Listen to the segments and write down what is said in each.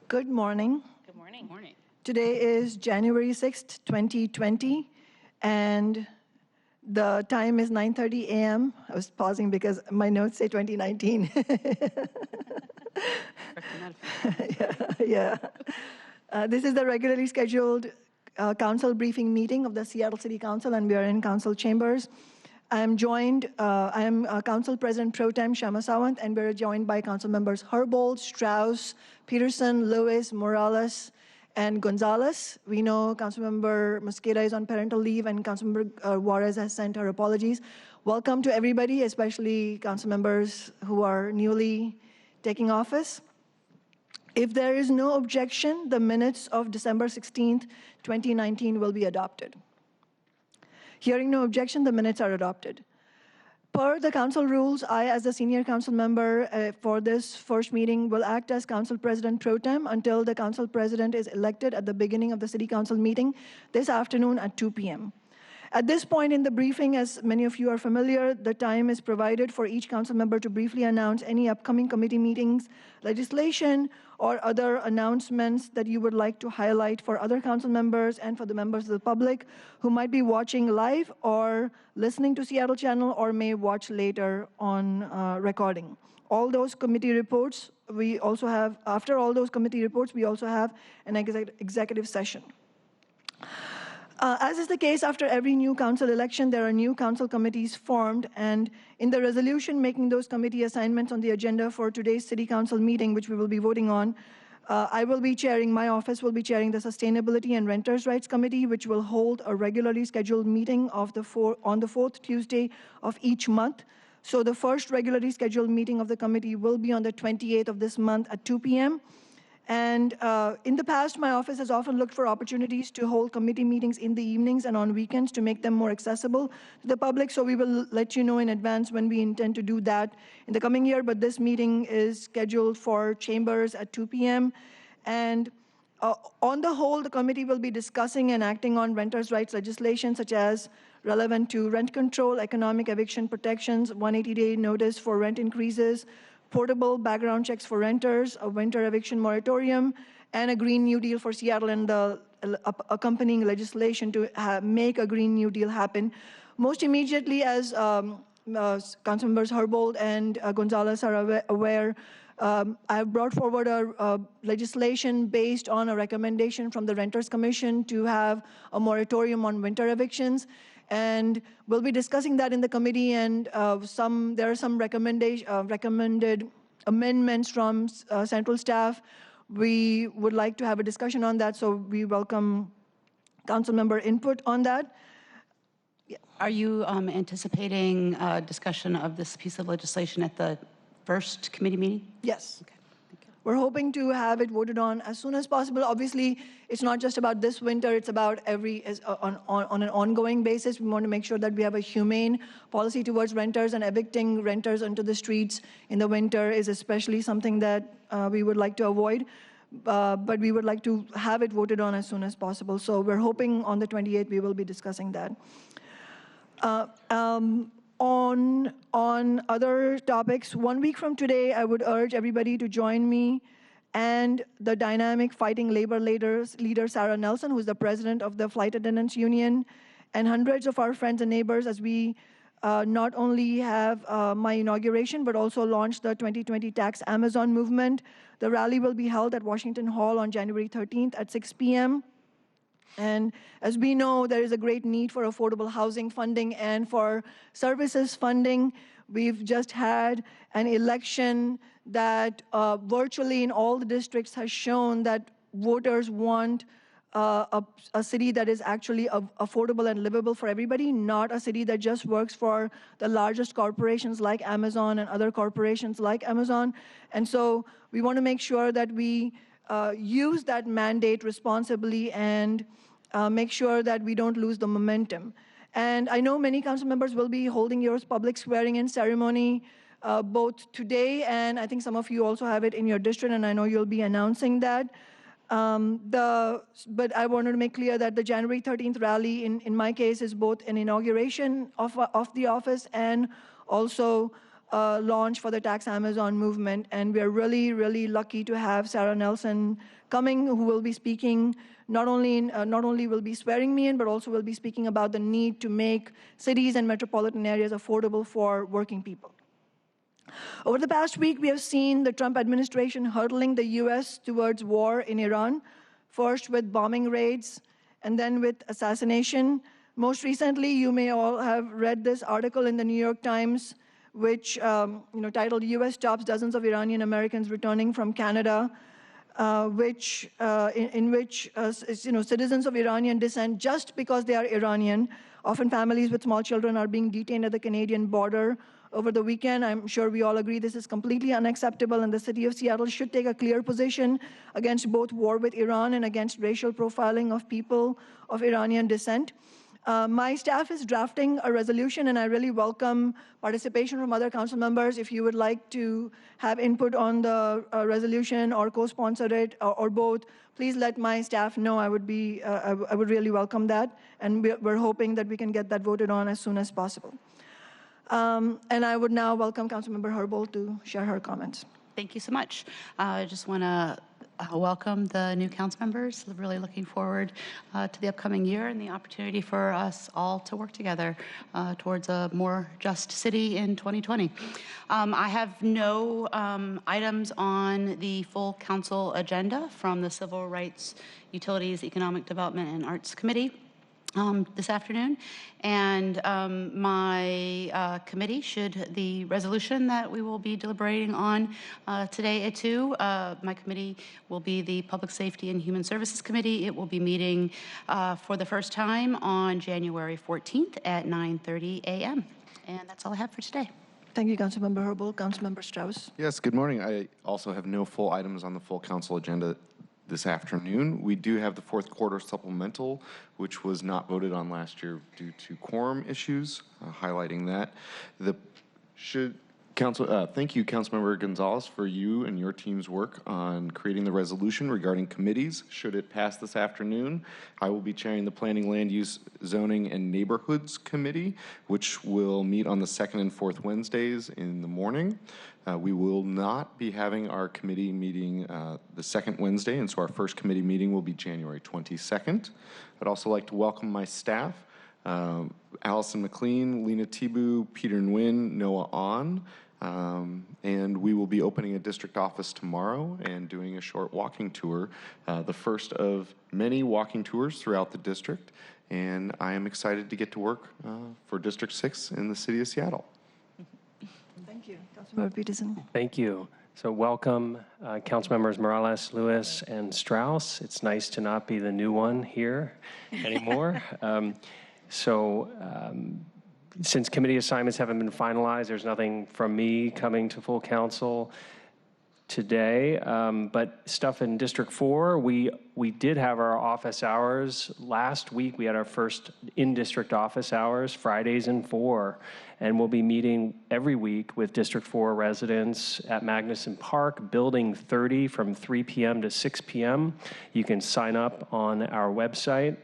Good morning. Good morning. Good morning. Today is January 6th, 2020, and the time is 9:30 a.m. I was pausing because my notes say 2019. yeah. This is the regularly scheduled council briefing meeting of the Seattle City Council, and we are in council chambers. I am Council President Pro Tem Shama Sawant, and we're joined by council members Herbold, Strauss, Peterson, Lewis, Morales, and Gonzalez. We know Councilmember Mosqueda is on parental leave, and Councilmember Juarez has sent her apologies. Welcome to everybody, especially council members who are newly taking office. If there is no objection, the minutes of December 16th, 2019 will be adopted. Hearing no objection, the minutes are adopted. Per the council rules, I, as the senior council member for this first meeting, will act as council president pro tem until the council president is elected at the beginning of the city council meeting this afternoon at 2 p.m. At this point in the briefing, as many of you are familiar, the time is provided for each council member to briefly announce any upcoming committee meetings, legislation, or other announcements that you would like to highlight for other council members and for the members of the public who might be watching live or listening to Seattle Channel or may watch later on recording. All those committee reports, after all those committee reports, we also have an executive session. As is the case after every new council election, there are new council committees formed, and in the resolution making those committee assignments on the agenda for today's city council meeting, which we will be voting on, my office will be chairing the Sustainability and Renters' Rights Committee, which will hold a regularly scheduled meeting on the fourth Tuesday of each month. So the first regularly scheduled meeting of the committee will be on the 28th of this month at 2 p.m. And in the past, my office has often looked for opportunities to hold committee meetings in the evenings and on weekends to make them more accessible to the public. So we will let you know in advance when we intend to do that in the coming year. But this meeting is scheduled for chambers at 2 p.m. And on the whole, the committee will be discussing and acting on renters' rights legislation, such as relevant to rent control, economic eviction protections, 180-day notice for rent increases, portable background checks for renters, a winter eviction moratorium, and a Green New Deal for Seattle and the accompanying legislation to make a Green New Deal happen. Most immediately, as Councilmembers Herbold and Gonzalez are aware, I have brought forward a legislation based on a recommendation from the Renters Commission to have a moratorium on winter evictions. And we'll be discussing that in the committee, and there are some recommended amendments from central staff. We would like to have a discussion on that, so we welcome council member input on that. Yeah. Are you anticipating discussion of this piece of legislation at the first committee meeting? Yes. Okay. We're hoping to have it voted on as soon as possible. Obviously, it's not just about this winter, it's about on an ongoing basis. We want to make sure that we have a humane policy towards renters, and evicting renters onto the streets in the winter is especially something that we would like to avoid. But we would like to have it voted on as soon as possible. So we're hoping on the 28th we will be discussing that. On other topics, 1 week from today, I would urge everybody to join me and the dynamic fighting labor leader, Sarah Nelson, who's the president of the Flight Attendants Union, and hundreds of our friends and neighbors as we not only have my inauguration, but also launch the 2020 Tax Amazon movement. The rally will be held at Washington Hall on January 13th at 6 p.m. And as we know, there is a great need for affordable housing funding and for services funding. We've just had an election that virtually in all the districts has shown that voters want a city that is actually affordable and livable for everybody, not a city that just works for the largest corporations like Amazon and other corporations like Amazon. And so we want to make sure that we use that mandate responsibly and make sure that we don't lose the momentum. And I know many council members will be holding your public swearing-in ceremony both today, and I think some of you also have it in your district, and I know you'll be announcing that. But I wanted to make clear that the January 13th rally, in my case, is both an inauguration of the office and also launch for the Tax Amazon movement. And we're really, really lucky to have Sarah Nelson coming, who will be speaking, not only will be swearing me in, but also will be speaking about the need to make cities and metropolitan areas affordable for working people. Over the past week, we have seen the Trump administration hurtling the US towards war in Iran, first with bombing raids and then with assassination. Most recently, you may all have read this article in the New York Times, which titled "US Stops Dozens of Iranian Americans Returning from Canada," in which citizens of Iranian descent, just because they are Iranian, often families with small children, are being detained at the Canadian border over the weekend. I'm sure we all agree this is completely unacceptable, and the city of Seattle should take a clear position against both war with Iran and against racial profiling of people of Iranian descent. My staff is drafting a resolution, and I really welcome participation from other council members. If you would like to have input on the resolution or co-sponsor it or both, please let my staff know. I would really welcome that, and we're hoping that we can get that voted on as soon as possible. And I would now welcome Councilmember Herbold to share her comments. Thank you so much. I just want to welcome the new council members. Really looking forward to the upcoming year and the opportunity for us all to work together towards a more just city in 2020. I have no items on the full council agenda from the Civil Rights, Utilities, Economic Development, and Arts Committee this afternoon, and my committee, should the resolution that we will be deliberating on today at 2, my committee will be the Public Safety and Human Services Committee. It will be meeting for the first time on January 14th at 9:30 a.m. And that's all I have for today. Thank you, Councilmember Herbold. Councilmember Strauss. Yes, good morning. I also have no full items on the full council agenda this afternoon. We do have the fourth quarter supplemental, which was not voted on last year due to quorum issues, highlighting that. Thank you, Councilmember Gonzalez, for you and your team's work on creating the resolution regarding committees. Should it pass this afternoon, I will be chairing the Planning, Land Use, Zoning, and Neighborhoods Committee, which will meet on the second and fourth Wednesdays in the morning. We will not be having our committee meeting the second Wednesday, and so our first committee meeting will be January 22nd. I'd also like to welcome my staff, Allison McLean, Lena Tibu, Peter Nguyen, Noah On, and we will be opening a district office tomorrow and doing a short walking tour, the first of many walking tours throughout the district, and I am excited to get to work for District 6 in the city of Seattle. Thank you. Councilmember Peterson. Thank you. So welcome, council members Morales, Lewis, and Strauss. It's nice to not be the new one here anymore. Since committee assignments haven't been finalized, there's nothing from me coming to full council today, but stuff in District 4, we did have our office hours. Last week, we had our first in-district office hours, Fridays and 4, and we'll be meeting every week with District 4 residents at Magnuson Park, Building 30 from 3 p.m. to 6 p.m. You can sign up on our website,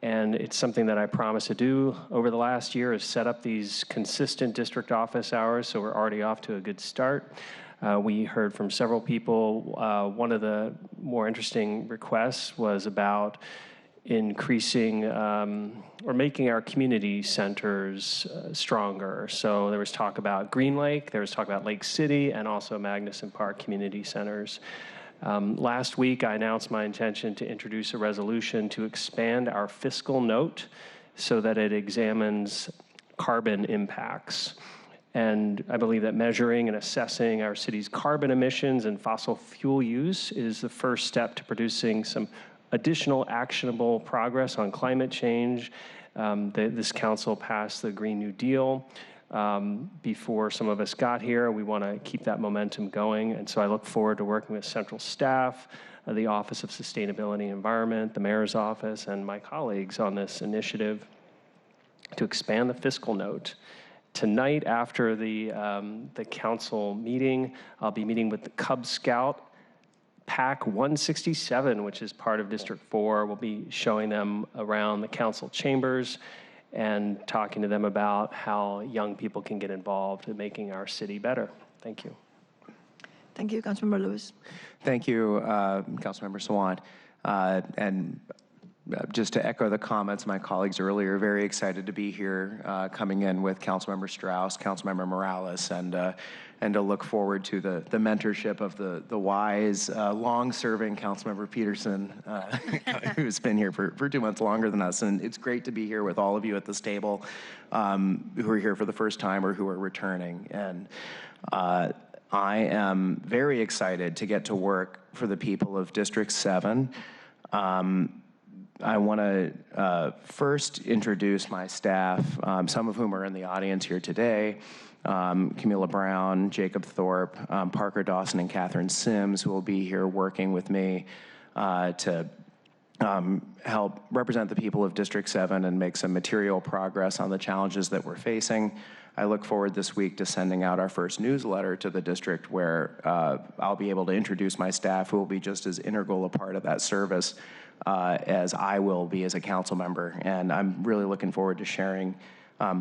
and it's something that I promised to do over the last year, is set up these consistent district office hours, so we're already off to a good start. We heard from several people. One of the more interesting requests was about increasing or making our community centers stronger. So there was talk about Green Lake, there was talk about Lake City, and also Magnuson Park community centers. Last week, I announced my intention to introduce a resolution to expand our fiscal note so that it examines carbon impacts. And I believe that measuring and assessing our city's carbon emissions and fossil fuel use is the first step to producing some additional actionable progress on climate change. This council passed the Green New Deal before some of us got here. We want to keep that momentum going. And so I look forward to working with central staff, the Office of Sustainability and Environment, the Mayor's Office, and my colleagues on this initiative to expand the fiscal note. Tonight, after the council meeting, I'll be meeting with the Cub Scout Pack 167, which is part of District 4. We'll be showing them around the council chambers and talking to them about how young people can get involved in making our city better. Thank you. Thank you, Councilmember Lewis. Thank you, Councilmember Sawant. And just to echo the comments of my colleagues earlier, very excited to be here, coming in with Councilmember Strauss, Councilmember Morales, and to look forward to the mentorship of the wise, long-serving Councilmember Peterson, who's been here for 2 months longer than us. And it's great to be here with all of you at this table, who are here for the first time or who are returning. And I am very excited to get to work for the people of District 7. I want to first introduce my staff, some of whom are in the audience here today. Camila Brown, Jacob Thorpe, Parker Dawson, and Catherine Sims, who will be here working with me to help represent the people of District 7 and make some material progress on the challenges that we're facing. I look forward this week to sending out our first newsletter to the district where I'll be able to introduce my staff, who will be just as integral a part of that service as I will be as a council member. And I'm really looking forward to sharing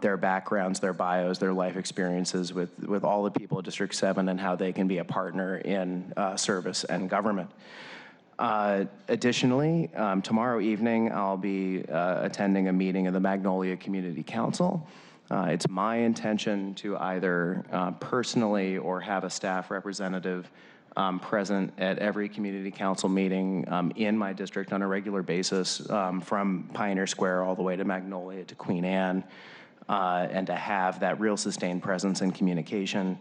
their backgrounds, their bios, their life experiences with all the people of District 7 and how they can be a partner in service and government. Additionally, tomorrow evening, I'll be attending a meeting of the Magnolia Community Council. It's my intention to either personally or have a staff representative present at every community council meeting in my district on a regular basis, from Pioneer Square all the way to Magnolia to Queen Anne, and to have that real sustained presence and communication.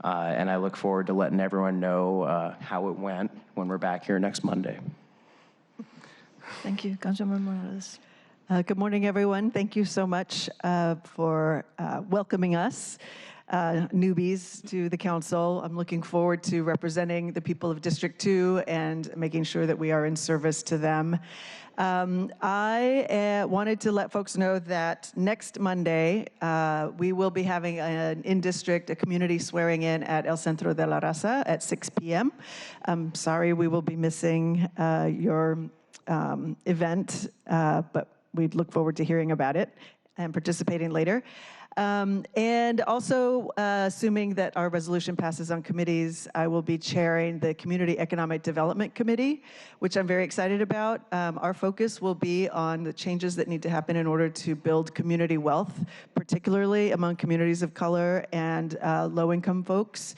And I look forward to letting everyone know how it went when we're back here next Monday. Thank you, Councilmember Morales. Good morning, everyone. Thank you so much for welcoming us, newbies, to the council. I'm looking forward to representing the people of District 2 and making sure that we are in service to them. I wanted to let folks know that next Monday, we will be having an in-district, a community swearing in at El Centro de la Raza at 6 p.m. I'm sorry we will be missing your event, but we'd look forward to hearing about it and participating later. And also, assuming that our resolution passes on committees, I will be chairing the Community Economic Development Committee, which I'm very excited about. Our focus will be on the changes that need to happen in order to build community wealth, particularly among communities of color and low-income folks.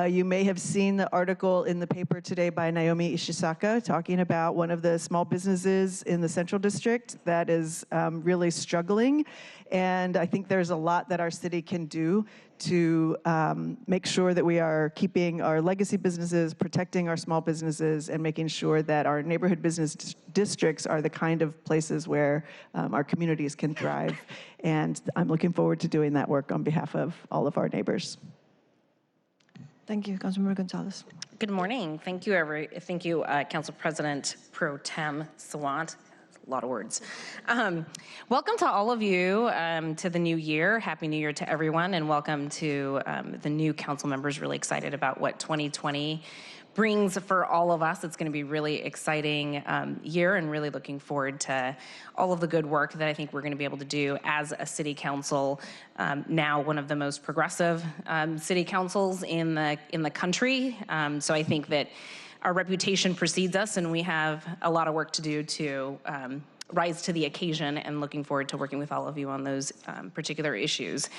You may have seen the article in the paper today by Naomi Ishisaka talking about one of the small businesses in the Central District that is really struggling. And I think there's a lot that our city can do to make sure that we are keeping our legacy businesses, protecting our small businesses, and making sure that our neighborhood business districts are the kind of places where our communities can thrive. And I'm looking forward to doing that work on behalf of all of our neighbors. Thank you, Councilmember Gonzalez. Good morning. Thank you, Council President Pro Tem Sawant. A lot of words. Welcome to all of you to the new year. Happy New Year to everyone, and welcome to the new council members. Really excited about what 2020 brings for all of us. It's going to be a really exciting year, and really looking forward to all of the good work that I think we're going to be able to do as a city council. Now one of the most progressive city councils in the country. So I think that our reputation precedes us, and we have a lot of work to do to rise to the occasion, and looking forward to working with all of you on those particular issues.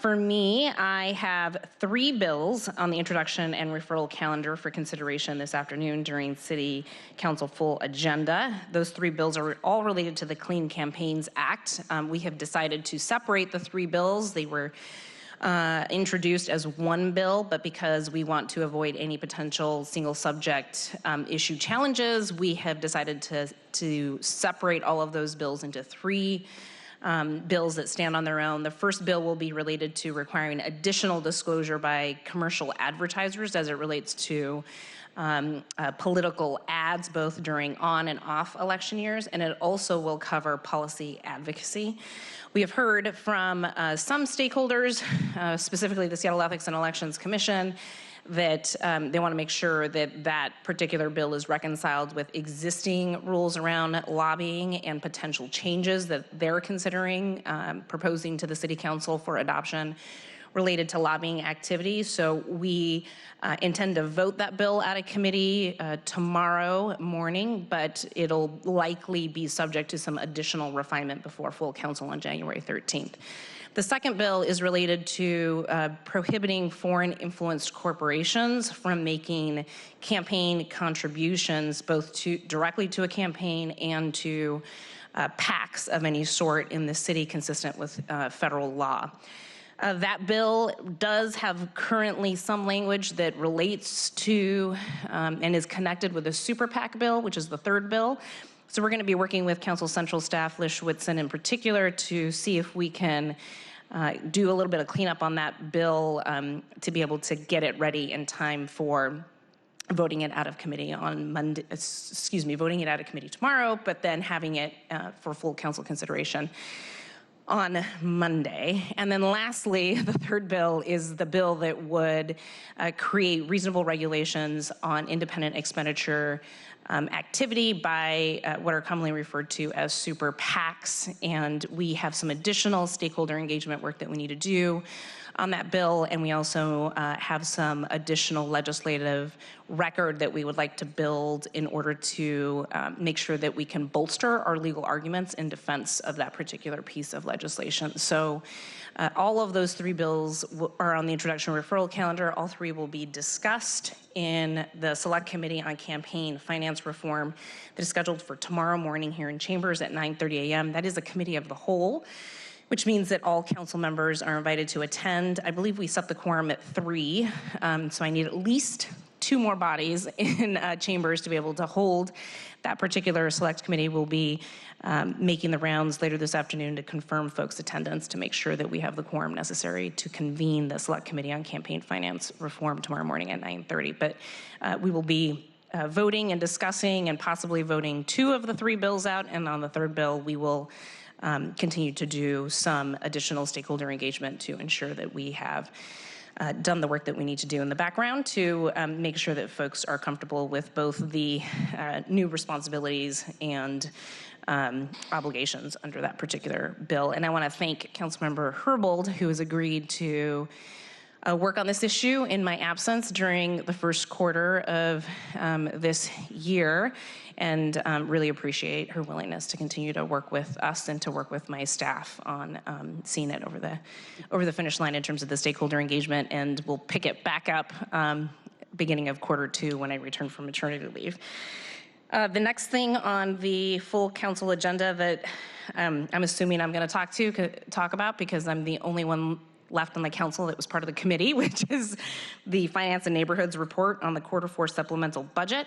For me, I have 3 bills on the introduction and referral calendar for consideration this afternoon during City Council full agenda. Those 3 bills are all related to the Clean Campaigns Act. We have decided to separate the 3 bills. They were introduced as one bill, but because we want to avoid any potential single subject issue challenges, we have decided to separate all of those bills into 3 bills that stand on their own. The first bill will be related to requiring additional disclosure by commercial advertisers as it relates to political ads, both during on and off election years, and it also will cover policy advocacy. We have heard from some stakeholders, specifically the Seattle Ethics and Elections Commission, that they want to make sure that that particular bill is reconciled with existing rules around lobbying and potential changes that they're considering proposing to the City Council for adoption related to lobbying activities. So we intend to vote that bill out of committee tomorrow morning, but it'll likely be subject to some additional refinement before full council on January 13th. The second bill is related to prohibiting foreign influenced corporations from making campaign contributions both directly to a campaign and to PACs of any sort in the city consistent with federal law. That bill does have currently some language that relates to and is connected with the Super PAC bill, which is the third bill. So we're going to be working with Council Central staff, Liz Schwitzen in particular, to see if we can do a little bit of cleanup on that bill to be able to get it ready in time for voting it out of committee on Monday, voting it out of committee tomorrow, but then having it for full council consideration on Monday. And then lastly, the third bill is the bill that would create reasonable regulations on independent expenditure activity by what are commonly referred to as super PACs. And we have some additional stakeholder engagement work that we need to do on that bill, and we also have some additional legislative record that we would like to build in order to make sure that we can bolster our legal arguments in defense of that particular piece of legislation. So all of those three bills are on the introduction referral calendar. All three will be discussed in the Select Committee on Campaign Finance Reform that is scheduled for tomorrow morning here in Chambers at 9:30 a.m. That is a committee of the whole, which means that all council members are invited to attend. I believe we set the quorum at 3, so I need at least 2 more bodies in Chambers to be able to hold. That particular select committee will be making the rounds later this afternoon to confirm folks' attendance to make sure that we have the quorum necessary to convene the Select Committee on Campaign Finance Reform tomorrow morning at 9:30. But we will be voting and discussing and possibly voting 2 of the 3 bills out, and on the third bill we will continue to do some additional stakeholder engagement to ensure that we have done the work that we need to do in the background to make sure that folks are comfortable with both the new responsibilities and obligations under that particular bill. And I want to thank Councilmember Herbold, who has agreed to work on this issue in my absence during the first quarter of this year, and really appreciate her willingness to continue to work with us and to work with my staff on seeing it over the finish line in terms of the stakeholder engagement. And we'll pick it back up beginning of quarter 2 when I return from maternity leave. The next thing on the full council agenda that I'm assuming I'm going to talk about, because I'm the only one left on the council that was part of the committee, which is the Finance and Neighborhoods report on the quarter 4 supplemental budget.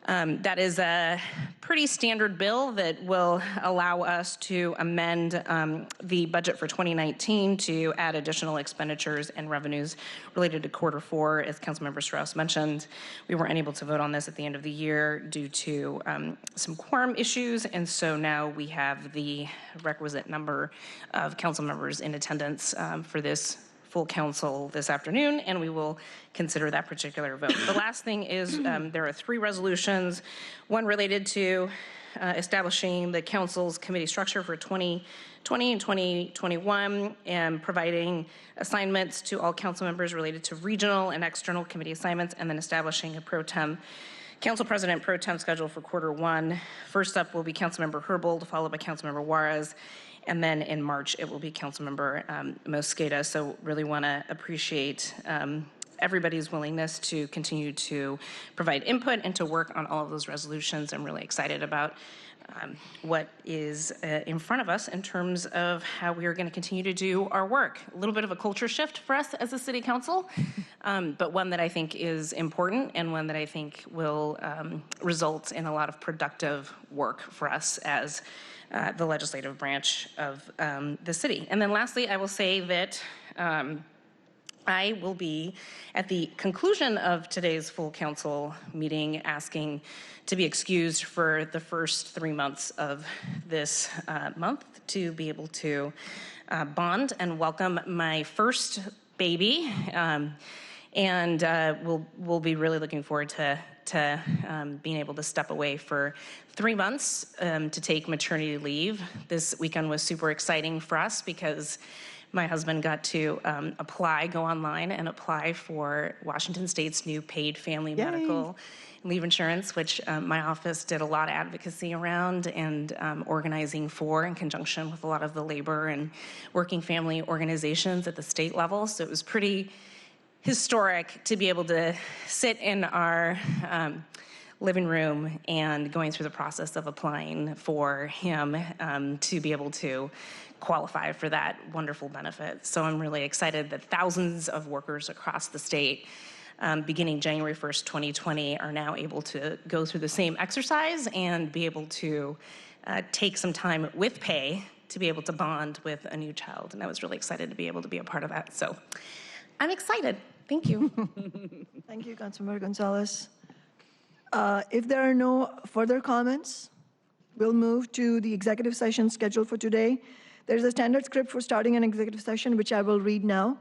That is a pretty standard bill that will allow us to amend the budget for 2019 to add additional expenditures and revenues related to quarter 4. As Councilmember Strauss mentioned, we were unable to vote on this at the end of the year due to some quorum issues, and so now we have the requisite number of council members in attendance for this full council this afternoon, and we will consider that particular vote. The last thing is there are 3 resolutions, one related to establishing the council's committee structure for 2020 and 2021 and providing assignments to all council members related to regional and external committee assignments, and then establishing a council president pro tem schedule for quarter 1. First up will be Councilmember Herbold, followed by Councilmember Juarez, and then in March, it will be Councilmember Mosqueda. So really want to appreciate everybody's willingness to continue to provide input and to work on all of those resolutions. I'm really excited about what is in front of us in terms of how we are going to continue to do our work. A little bit of a culture shift for us as a city council, but one that I think is important and one that I think will result in a lot of productive work for us as the legislative branch of the city. And then lastly, I will say that I will be, at the conclusion of today's full council meeting, asking to be excused for the first 3 months of this month to be able to bond and welcome my first baby. And we'll be really looking forward to being able to step away for 3 months to take maternity leave. This weekend was super exciting for us because my husband got to go online and apply for Washington State's new paid family medical leave insurance, which my office did a lot of advocacy around and organizing for in conjunction with a lot of the labor and working family organizations at the state level. So it was pretty historic to be able to sit in our living room and going through the process of applying for him to be able to qualify for that wonderful benefit. So I'm really excited that thousands of workers across the state, beginning January 1st, 2020, are now able to go through the same exercise and be able to take some time with pay to be able to bond with a new child. And I was really excited to be able to be a part of that. So I'm excited. Thank you. Thank you, Councilmember Gonzalez. If there are no further comments, we'll move to the executive session scheduled for today. There's a standard script for starting an executive session, which I will read now.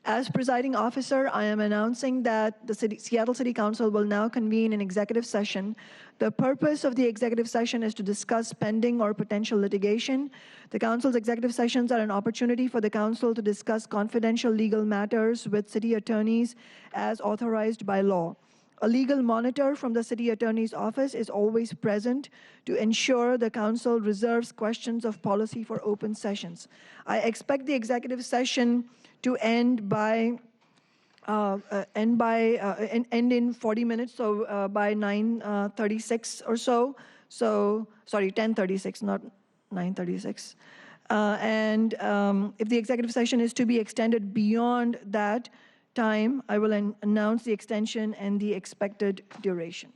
As presiding officer, I am announcing that the Seattle City Council will now convene an executive session. The purpose of the executive session is to discuss pending or potential litigation. The council's executive sessions are an opportunity for the council to discuss confidential legal matters with city attorneys as authorized by law. A legal monitor from the city attorney's office is always present to ensure the council reserves questions of policy for open sessions. I expect the executive session to end in 40 minutes, so by 9:36 or so. So, sorry, 10:36, not 9:36. If the executive session is to be extended beyond that time, I will announce the extension and the expected duration.